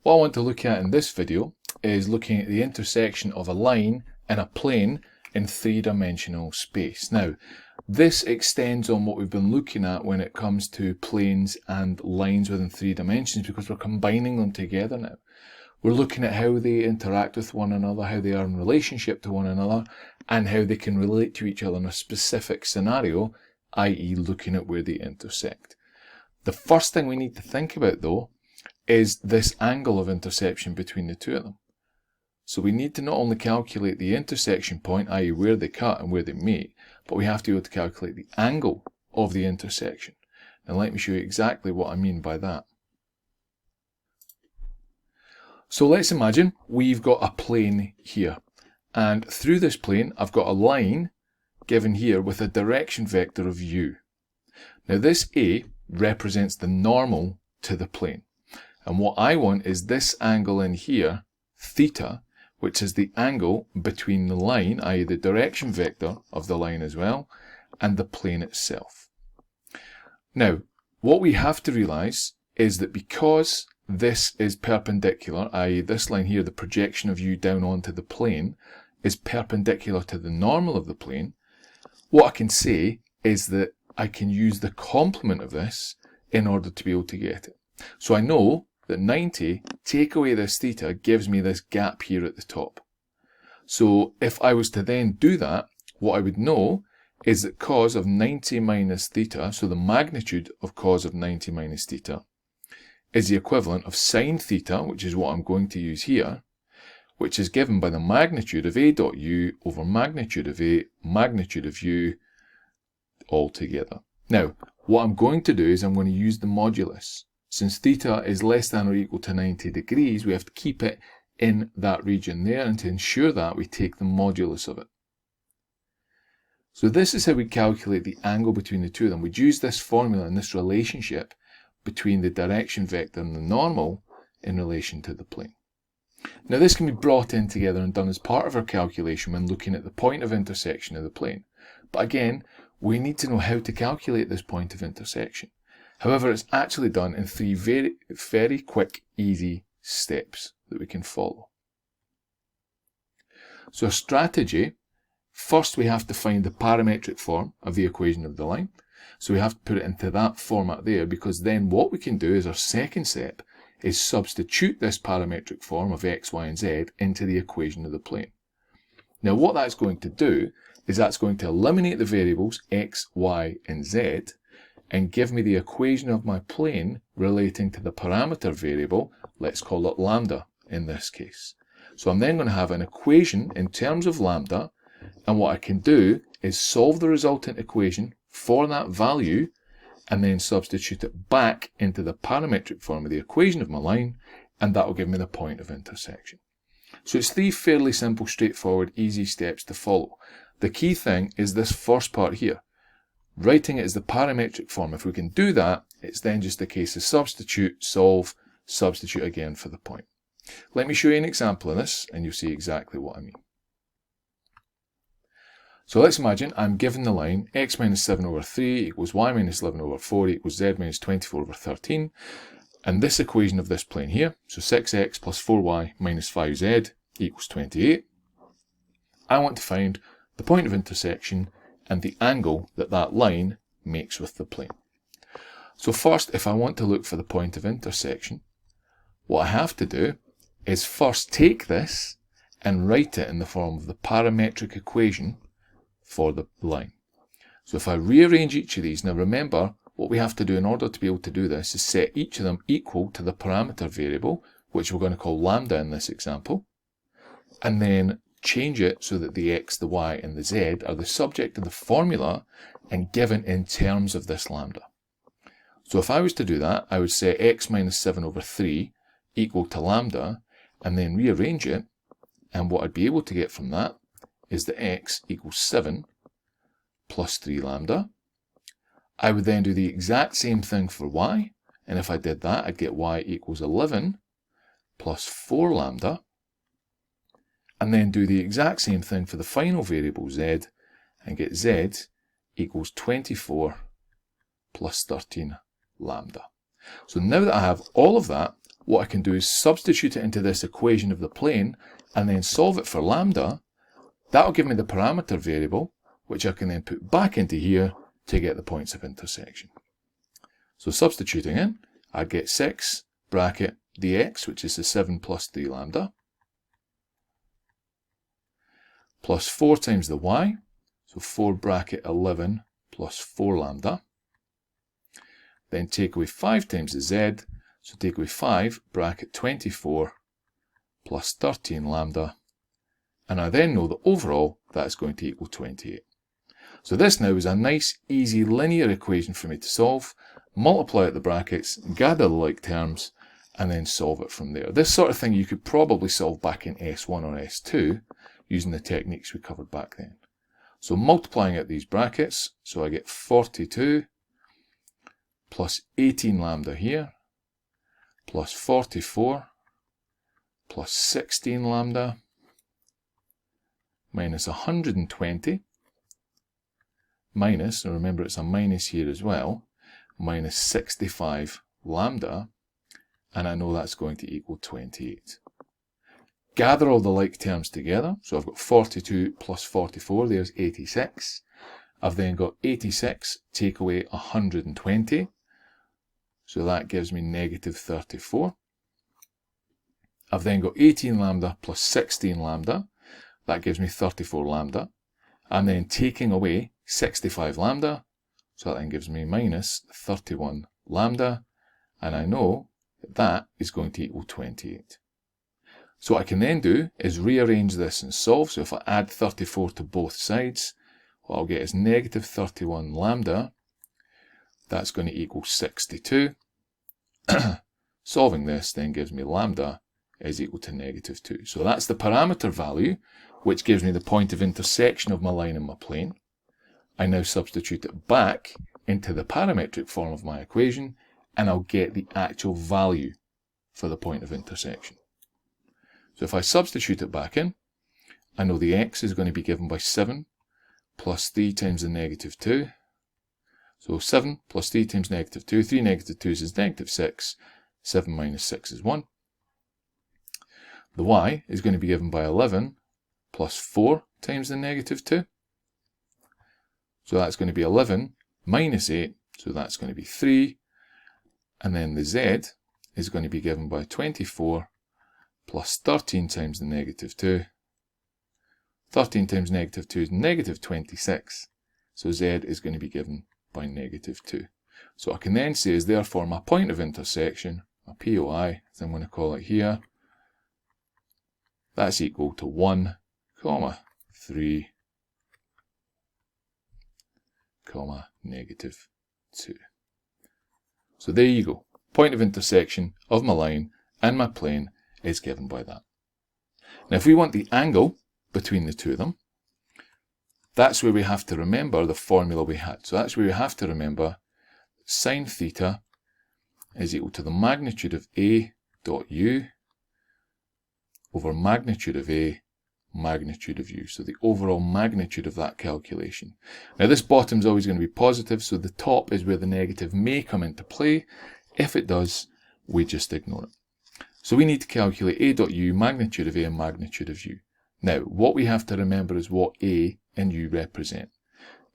What I want to look at in this video is looking at the intersection of a line and a plane in three-dimensional space. Now, this extends on what we've been looking at when it comes to planes and lines within 3 dimensions, because we're combining them together now. We're looking at how they interact with one another, how they are in relationship to one another, and how they can relate to each other in a specific scenario, i.e. looking at where they intersect. The first thing we need to think about, though, is this angle of intersection between the two of them. So we need to not only calculate the intersection point, i.e. where they cut and where they meet, but we have to be able to calculate the angle of the intersection. And let me show you exactly what I mean by that. So let's imagine we've got a plane here, and through this plane I've got a line given here with a direction vector of u. Now this A represents the normal to the plane, and what I want is this angle in here, theta, which is the angle between the line, i.e. the direction vector of the line as well, and the plane itself. Now, what we have to realise is that because this is perpendicular, i.e. this line here, the projection of u down onto the plane, is perpendicular to the normal of the plane, what I can say is that I can use the complement of this in order to be able to get it. So I know that 90, take away this theta, gives me this gap here at the top. So if I was to then do that, what I would know is that cos of 90 minus theta, so the magnitude of cos of 90 minus theta, is the equivalent of sine theta, which is what I'm going to use here, which is given by the magnitude of A dot u over magnitude of A, magnitude of u, all together. Now, what I'm going to do is I'm going to use the modulus. Since theta is less than or equal to 90 degrees, we have to keep it in that region there, and to ensure that, we take the modulus of it. So this is how we calculate the angle between the two of them. We'd use this formula and this relationship between the direction vector and the normal in relation to the plane. Now this can be brought in together and done as part of our calculation when looking at the point of intersection of the plane. But again, we need to know how to calculate this point of intersection. However, it's actually done in 3 very quick, easy steps that we can follow. So our strategy, first we have to find the parametric form of the equation of the line. So we have to put it into that format there, because then what we can do is our second step is substitute this parametric form of x, y and z into the equation of the plane. Now what that's going to do is that's going to eliminate the variables x, y and z and give me the equation of my plane relating to the parameter variable, let's call it lambda in this case. So I'm then going to have an equation in terms of lambda, and what I can do is solve the resultant equation for that value and then substitute it back into the parametric form of the equation of my line, and that will give me the point of intersection. So it's 3 fairly simple, straightforward, easy steps to follow. The key thing is this first part here. Writing it as the parametric form. If we can do that, it's then just a case of substitute, solve, substitute again for the point. Let me show you an example of this and you'll see exactly what I mean. So let's imagine I'm given the line x minus 7 over 3 equals y minus 11 over 4 equals z minus 24 over 13, and this equation of this plane here, so 6x plus 4y minus 5z equals 28. I want to find the point of intersection and the angle that that line makes with the plane. So first, if I want to look for the point of intersection, what I have to do is first take this and write it in the form of the parametric equation for the line. So if I rearrange each of these, now remember, what we have to do in order to be able to do this is set each of them equal to the parameter variable, which we're going to call lambda in this example, and then change it so that the x, the y and the z are the subject of the formula and given in terms of this lambda. So if I was to do that, I would say x minus 7 over 3 equal to lambda, and then rearrange it, and what I'd be able to get from that is that x equals 7 plus 3 lambda. I would then do the exact same thing for y, and if I did that, I'd get y equals 11 plus 4 lambda, and then do the exact same thing for the final variable z, and get z equals 24 plus 13 lambda. So now that I have all of that, what I can do is substitute it into this equation of the plane and then solve it for lambda. That'll give me the parameter variable, which I can then put back into here to get the points of intersection. So substituting in, I get 6 bracket the x, which is the 7 plus 3 lambda, plus 4 times the y, so 4 bracket 11 plus 4 lambda. Then take away 5 times the z, so take away 5 bracket 24 plus 13 lambda. And I then know that overall that's going to equal 28. So this now is a nice, easy linear equation for me to solve, multiply out the brackets, gather the like terms, and then solve it from there. This sort of thing you could probably solve back in S1 or S2 using the techniques we covered back then. So multiplying out these brackets, so I get 42 plus 18 lambda here, plus 44 plus 16 lambda, minus 120, minus, and remember it's a minus here as well, minus 65 lambda, and I know that's going to equal 28. Gather all the like terms together, so I've got 42 plus 44, there's 86. I've then got 86 take away 120, so that gives me negative 34. I've then got 18 lambda plus 16 lambda, that gives me 34 lambda. I'm then taking away 65 lambda, so that then gives me minus 31 lambda, and I know that that is going to equal 28. So what I can then do is rearrange this and solve. So if I add 34 to both sides, what I'll get is negative 31 lambda, that's going to equal 62. Solving this then gives me lambda is equal to negative 2. So that's the parameter value, which gives me the point of intersection of my line and my plane. I now substitute it back into the parametric form of my equation, and I'll get the actual value for the point of intersection. So if I substitute it back in, I know the x is going to be given by 7 plus 3 times the negative 2. So 7 plus 3 times negative 2, 3 negative 2s is negative 6, 7 minus 6 is 1. The y is going to be given by 11 plus 4 times the negative 2. So that's going to be 11 minus 8, so that's going to be 3. And then the z is going to be given by 24 plus 13 times the negative 2. 13 times negative 2 is negative 26, so z is going to be given by negative 2. So what I can then say is therefore my point of intersection, my POI, as I'm going to call it here, that's equal to 1, 3, negative 2. So there you go. Point of intersection of my line and my plane is given by that. Now if we want the angle between the two of them, that's where we have to remember the formula we had. So that's where we have to remember sine theta is equal to the magnitude of A dot U over magnitude of A, magnitude of U. So the overall magnitude of that calculation. Now this bottom is always going to be positive, so the top is where the negative may come into play. If it does, we just ignore it. So we need to calculate A dot U, magnitude of A and magnitude of U. Now, what we have to remember is what A and U represent.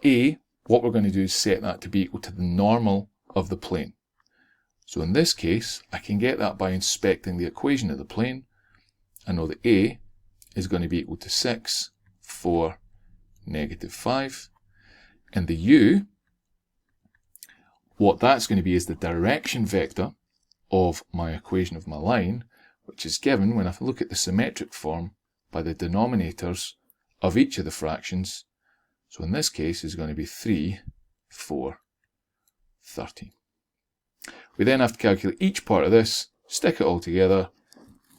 A, what we're going to do is set that to be equal to the normal of the plane. So in this case, I can get that by inspecting the equation of the plane. I know that A is going to be equal to 6, 4, negative 5. And the U, what that's going to be is the direction vector of my equation of my line, which is given when I look at the symmetric form by the denominators of each of the fractions. So in this case is going to be 3, 4, 13. We then have to calculate each part of this, stick it all together,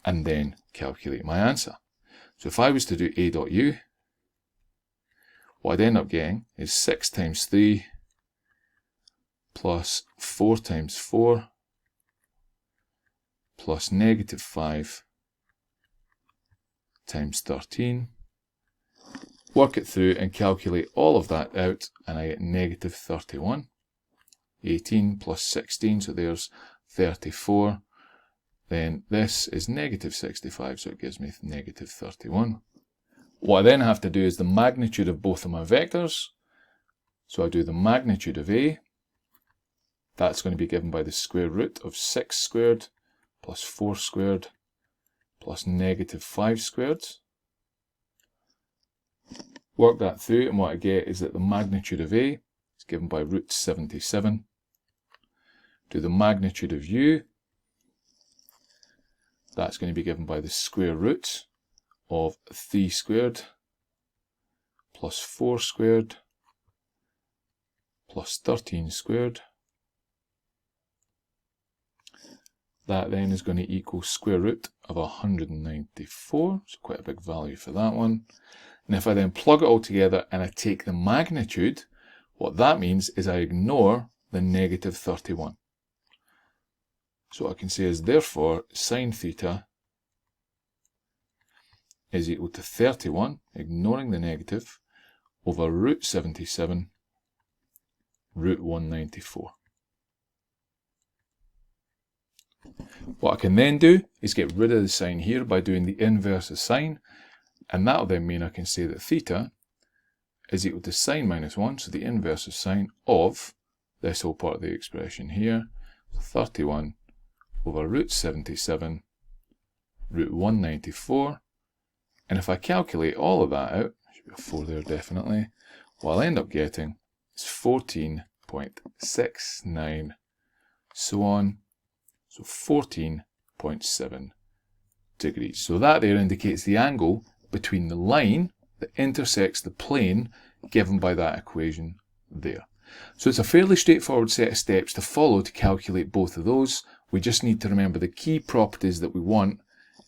and then calculate my answer. So if I was to do A dot U, what I'd end up getting is 6 times 3 plus 4 times 4 plus negative 5 times 13. Work it through and calculate all of that out, and I get negative 31. 18 plus 16, so there's 34. then this is negative 65, so it gives me negative 31. What I then have to do is the magnitude of both of my vectors. So I do the magnitude of A. That's going to be given by the square root of 6 squared plus 4 squared plus negative 5 squared. Work that through, and what I get is that the magnitude of A is given by root 77. Do the magnitude of U. That's going to be given by the square root of 3 squared plus 4 squared plus 13 squared. That then is going to equal square root of 194, so quite a big value for that one. And if I then plug it all together and I take the magnitude, what that means is I ignore the negative 31. So what I can say is therefore sine theta is equal to 31, ignoring the negative, over root 77, root 194. What I can then do is get rid of the sign here by doing the inverse of sine, and that will then mean I can say that theta is equal to sine minus 1, so the inverse of sine of this whole part of the expression here, 31 over root 77, root 194, and if I calculate all of that out, there should be a 4 there definitely, what I'll end up getting is 14.69, so on, so 14.7 degrees. So that there indicates the angle between the line that intersects the plane given by that equation there. So it's a fairly straightforward set of steps to follow to calculate both of those. We just need to remember the key properties that we want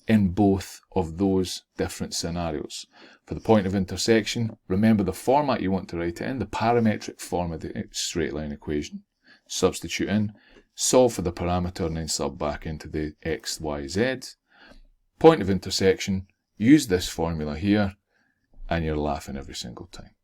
in both of those different scenarios. For the point of intersection, remember the format you want to write it in, the parametric form of the straight line equation. Substitute in, solve for the parameter, and then sub back into the x, y, z. Point of intersection, use this formula here, and you're laughing every single time.